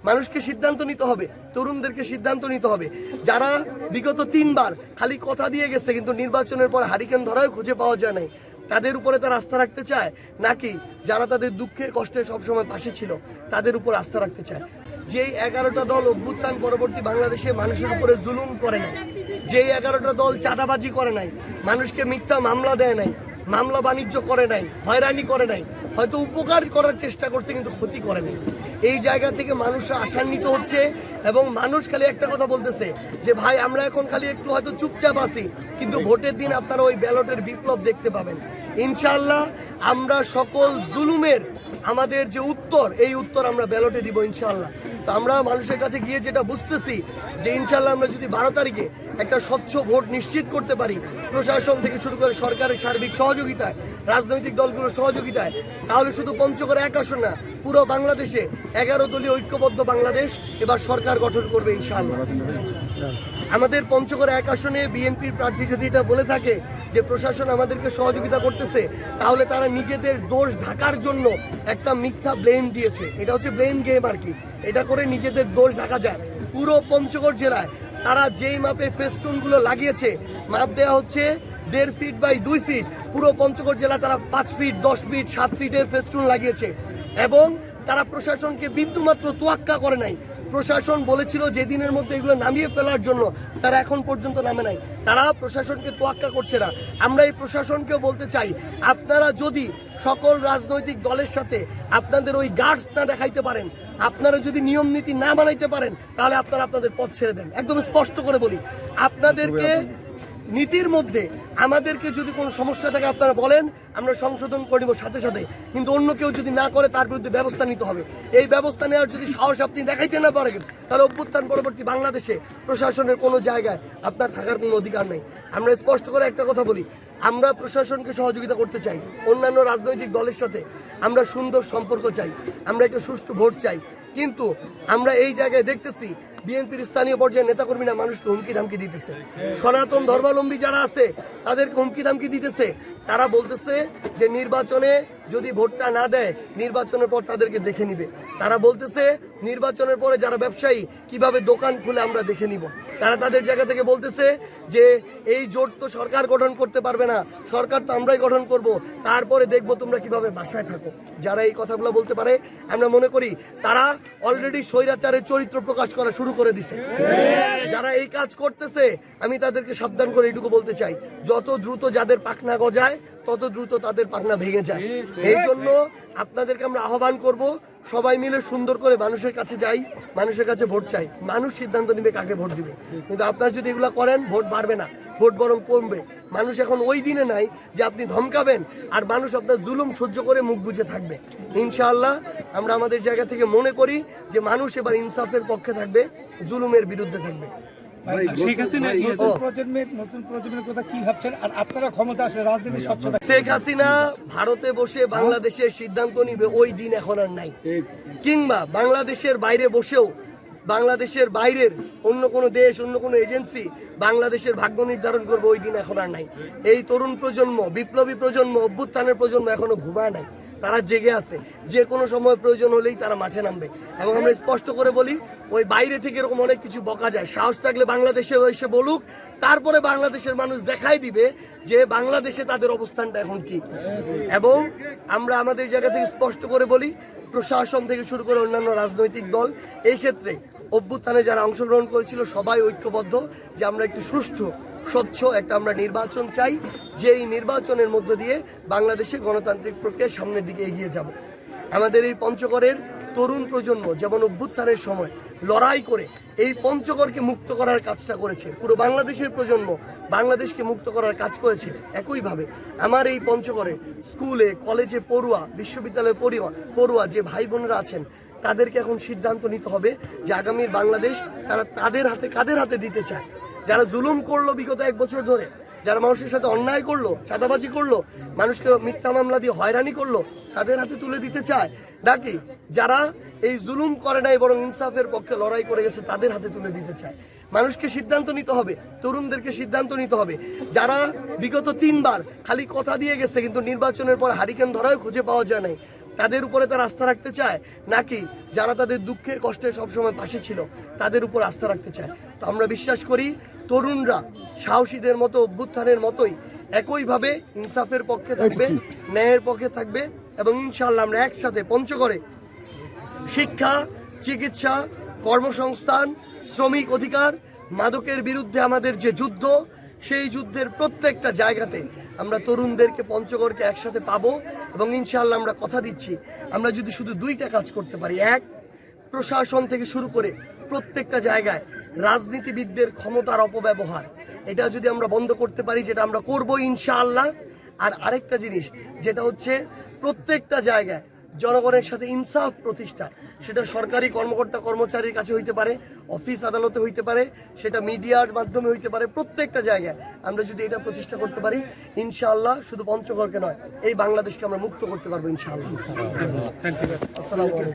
মানুষকে সিদ্ধান্ত নিতে হবে, তরুণদেরকে সিদ্ধান্ত নিতে হবে। যারা বিগত 3 বার খালি কথা দিয়ে গেছে কিন্তু নির্বাচনের পর হারিকেন ধরাও খুঁজে পাওয়া যায় নাই, তাদের উপরে তারা আস্থা রাখতে চায়, নাকি যারা তাদের দুঃখে কষ্টে সবসময় পাশে ছিল তাদের উপর আস্থা রাখতে চায়? যেই 11টা দল অভ্যুত্থান পরবর্তী বাংলাদেশে মানুষের উপরে জুলুম করে নাই, যেই 11টা দল চাঁদাবাজি করে নাই, মানুষকে মিথ্যা মামলা দেয় নাই, মামলা বাণিজ্য করে নাই, হয়রানি করে নাই, হয়তো উপকার করার চেষ্টা করছে কিন্তু ক্ষতি করে নাই, এই জায়গা থেকে মানুষ আশান্বিত হচ্ছে। এবং মানুষ খালি একটা কথা বলতেছে যে ভাই আমরা এখন খালি একটু হয়তো চুপচাপ আছি, কিন্তু ভোটের দিন আপনারা ওই ব্যালটের বিপ্লব দেখতে পাবেন ইনশাআল্লাহ। আমরা সকল জুলুমের আমাদের যে উত্তর, এই উত্তর আমরা ব্যালটে দিব ইনশাআল্লাহ। তো আমরা মানুষের কাছে গিয়ে যেটা বুঝতেছি যে ইনশাআল্লাহ আমরা যদি 12 তারিখে একটা স্বচ্ছ ভোট নিশ্চিত করতে পারি, প্রশাসন থেকে শুরু করে সরকারের সার্বিক সহযোগিতায়, রাজনৈতিক দলগুলোর সহযোগিতায়, তাহলে শুধু পঞ্চগড়ে 1 আসন না, পুরো বাংলাদেশে 11 দলীয় ঐক্যবদ্ধ বাংলাদেশ এবার সরকার গঠন করবে ইনশাআল্লাহ। আমাদের পঞ্চগড়ে 1 আসনে বিএনপির প্রার্থী যদি এটা বলে থাকে যে প্রশাসন আমাদেরকে সহযোগিতা করতেছে, তাহলে তারা নিজেদের দোষ ঢাকার জন্য একটা মিথ্যা ব্লেম দিয়েছে। এটা হচ্ছে ব্লেম গেম আর কি, এটা করে নিজেদের দোষ ঢাকা যায়। পুরো পঞ্চগড় জেলায় তারা যেই মাপে ফেস্টুনগুলো লাগিয়েছে, মাপ দেওয়া হচ্ছে 1.5 ফিট বাই 2 ফিট, পুরো পঞ্চগড় জেলা তারা 5 ফিট 10 ফিট 7 ফিটের ফেস্টুন লাগিয়েছে। এবং তারা প্রশাসনকে বিন্দুমাত্র তোয়াক্কা করে নাই। প্রশাসন বলেছিল যে দিনের মধ্যে এগুলো নামিয়ে ফেলার জন্য, তারা এখন পর্যন্ত নামে নাই। তারা প্রশাসনকে তোয়াক্কা করছে না। আমরা এই প্রশাসনকেও বলতে চাই, আপনারা যদি সকল রাজনৈতিক দলের সাথে আপনাদের ওই গার্ডস না দেখাইতে পারেন, আপনারা যদি নিয়ম নীতি না বানাইতে পারেন, তাহলে আপনারা আপনাদের পথ ছেড়ে দেন। একদম স্পষ্ট করে বলি, আপনাদেরকে নীতির মধ্যে আমাদেরকে যদি কোনো সমস্যা থাকে আপনারা বলেন, আমরা সংশোধন করে দেবো সাথে সাথে, কিন্তু অন্য কেউ যদি না করে তার বিরুদ্ধে ব্যবস্থা নিতে হবে। এই ব্যবস্থা নেওয়ার যদি সাহস আপনি দেখাইতে না পারেন, তাহলে অভ্যুত্থান পরবর্তী বাংলাদেশে প্রশাসনের কোনো জায়গায় আপনার থাকার কোনো অধিকার নেই। আমরা স্পষ্ট করে একটা কথা বলি, আমরা প্রশাসনকে সহযোগিতা করতে চাই, অন্যান্য রাজনৈতিক দলের সাথে আমরা সুন্দর সম্পর্ক চাই, আমরা একটা সুষ্ঠু ভোট চাই। কিন্তু আমরা এই জায়গায় দেখতেছি বিএনপির স্থানীয় পর্যায়ে নেতাকর্মীরা মানুষকে হুমকি ধামকি দিতেছে, সনাতন ধর্মাবলম্বী যারা আছে তাদেরকে হুমকি ধামকি দিতেছে। তারা বলতেছে যে নির্বাচনে যদি ভোটটা না দেয়, নির্বাচনের পর তাদেরকে দেখে নিবে। তারা বলতেছে নির্বাচনের পরে যারা ব্যবসায়ী কিভাবে দোকান খুলে আমরা দেখে নিব। তারা তাদের জায়গা থেকে বলতেছে যে এই জোট তো সরকার গঠন করতে পারবে না, সরকার তো আমরাই গঠন করব, তারপরে দেখবো তোমরা কিভাবে বাসায় থাকো। যারা এই কথাগুলো বলতে পারে, আমরা মনে করি তারা অলরেডি স্বৈরাচারের চরিত্র প্রকাশ করা শুরু করে দিছে। যারা এই কাজ করতেছে আমি তাদেরকে সাবধান করে এইটুকু বলতে চাই, যত দ্রুত যাদের পাখনা গজায় তত দ্রুত তাদের পাখনা ভেঙে যায়। এই জন্য আপনাদেরকে আমরা আহ্বান করব, সবাই মিলে সুন্দর করে মানুষের কাছে যাই, মানুষের কাছে ভোট চাই। মানুষ সিদ্ধান্ত নেবে কাকে ভোট দিবে। কিন্তু আপনারা যদি এগুলো করেন, ভোট বাড়বে না, ভোট বরং কমবে। মানুষ এখন ওই দিনে নাই যে আপনি ধমকাবেন আর মানুষ আপনার জুলুম সহ্য করে মুখ বুজে থাকবে। ইনশাআল্লাহ আমরা আমাদের জায়গা থেকে মনে করি যে মানুষ এবার ইনসাফের পক্ষে থাকবে, জুলুমের বিরুদ্ধে থাকবে। শেখ হাসিনা ভারতে বসে বাংলাদেশের সিদ্ধান্ত নিবে, ওই দিন এখন আর নাই। কিংবা বাংলাদেশের বাইরে বসেও, বাংলাদেশের বাইরের অন্য কোনো দেশ, অন্য কোনো এজেন্সি বাংলাদেশের ভাগ্য নির্ধারণ করবে, ওই দিন এখন আর নাই। এই তরুণ প্রজন্ম, বিপ্লবী প্রজন্ম, অভ্যুত্থানের প্রজন্ম এখনো ঘুমায় নাই, তারা জেগে আছে। যে কোনো সময় প্রয়োজন হলেই তারা মাঠে নামবে। এবং আমরা স্পষ্ট করে বলি, ওই বাইরে থেকে এরকম অনেক কিছু বকা যায়, সাহস থাকলে বাংলাদেশে এসে বলুক, তারপরে বাংলাদেশের মানুষ দেখাই দিবে যে বাংলাদেশে তাদের অবস্থানটা এখন কি। এবং আমরা আমাদের জায়গা থেকে স্পষ্ট করে বলি, প্রশাসন থেকে শুরু করে অন্যান্য রাজনৈতিক দল, এই ক্ষেত্রে অভ্যুত্থানে যারা অংশগ্রহণ করেছিল সবাই ঐক্যবদ্ধ যে আমরা একটি সুষ্ঠু স্বচ্ছ একটা আমরা নির্বাচন চাই, যে এই নির্বাচনের মধ্য দিয়ে বাংলাদেশে গণতান্ত্রিক প্রক্রিয়া সামনের দিকে এগিয়ে যাব। আমাদের এই পঞ্চগড়ের তরুণ প্রজন্ম যেমন অভ্যুত্থানের সময় লড়াই করে এই পঞ্চগড়কে মুক্ত করার কাজটা করেছে, পুরো বাংলাদেশের প্রজন্ম বাংলাদেশকে মুক্ত করার কাজ করেছে। একইভাবে আমার এই পঞ্চগড়ে স্কুলে কলেজে পড়ুয়া, বিশ্ববিদ্যালয়ে পড়ুয়া যে ভাই বোনেরা আছেন, তাদেরকে এখন সিদ্ধান্ত নিতে হবে যে আগামীর বাংলাদেশ তারা তাদের হাতে কাদের হাতে দিতে চায়। যারা জুলুম করলো বিগত 1 বছর ধরে, যারা মানুষের সাথে অন্যায় করলো, চাঁদাবাজি করলো, মানুষকে মিথ্যা মামলা দিয়ে হয়রানি করলো, তাদের হাতে তুলে দিতে চায়, নাকি যারা এই জুলুম করে নাই বরং ইনসাফের পক্ষে লড়াই করে গেছে তাদের হাতে তুলে দিতে চায়? মানুষকে সিদ্ধান্ত নিতে হবে, তরুণদেরকে সিদ্ধান্ত নিতে হবে। যারা বিগত 3 বার খালি কথা দিয়ে গেছে কিন্তু নির্বাচনের পর হারিকেন ধরাও খুঁজে পাওয়া যায় নাই, তাদের উপরে তারা আস্থা রাখতে চায়, নাকি যারা তাদের দুঃখে কষ্টে সবসময় পাশে ছিল তাদের উপর আস্থা রাখতে চায়? তো আমরা বিশ্বাস করি তরুণরা সাহসীদের মতো অভ্যুত্থানের মতোই একইভাবে ইনসাফের পক্ষে থাকবে, ন্যায়ের পক্ষে থাকবে, এবং ইনশাআল্লাহ আমরা একসাথে পঞ্চগড়ে শিক্ষা, চিকিৎসা, কর্মসংস্থান, শ্রমিক অধিকার, মাদকের বিরুদ্ধে আমাদের যে যুদ্ধ, সেই যুদ্ধের প্রত্যেকটা জায়গাতে আমরা তরুণদেরকে পঞ্চগড়কে একসাথে পাবো। এবং ইনশাআল্লাহ আমরা কথা দিচ্ছি, আমরা যদি শুধু দুইটা কাজ করতে পারি, এক, প্রশাসন থেকে শুরু করে প্রত্যেকটা জায়গায় রাজনীতিবিদদের ক্ষমতার অপব্যবহার, এটা যদি আমরা বন্ধ করতে পারি, যেটা আমরা করবো ইনশাআল্লাহ। আর আরেকটা জিনিস যেটা হচ্ছে প্রত্যেকটা জায়গায় জনগণের সাথে ইনসাফ প্রতিষ্ঠা, সেটা সরকারি কর্মকর্তা কর্মচারীর কাছে হইতে পারে, অফিস আদালতে হইতে পারে, সেটা মিডিয়ার মাধ্যমে হইতে পারে, প্রত্যেকটা জায়গায় আমরা যদি এটা প্রতিষ্ঠা করতে পারি ইনশাআল্লাহ, শুধু পঞ্চগড়কে নয় এই বাংলাদেশকে আমরা মুক্ত করতে পারবো ইনশাআল্লাহ। আসসালামু আলাইকুম।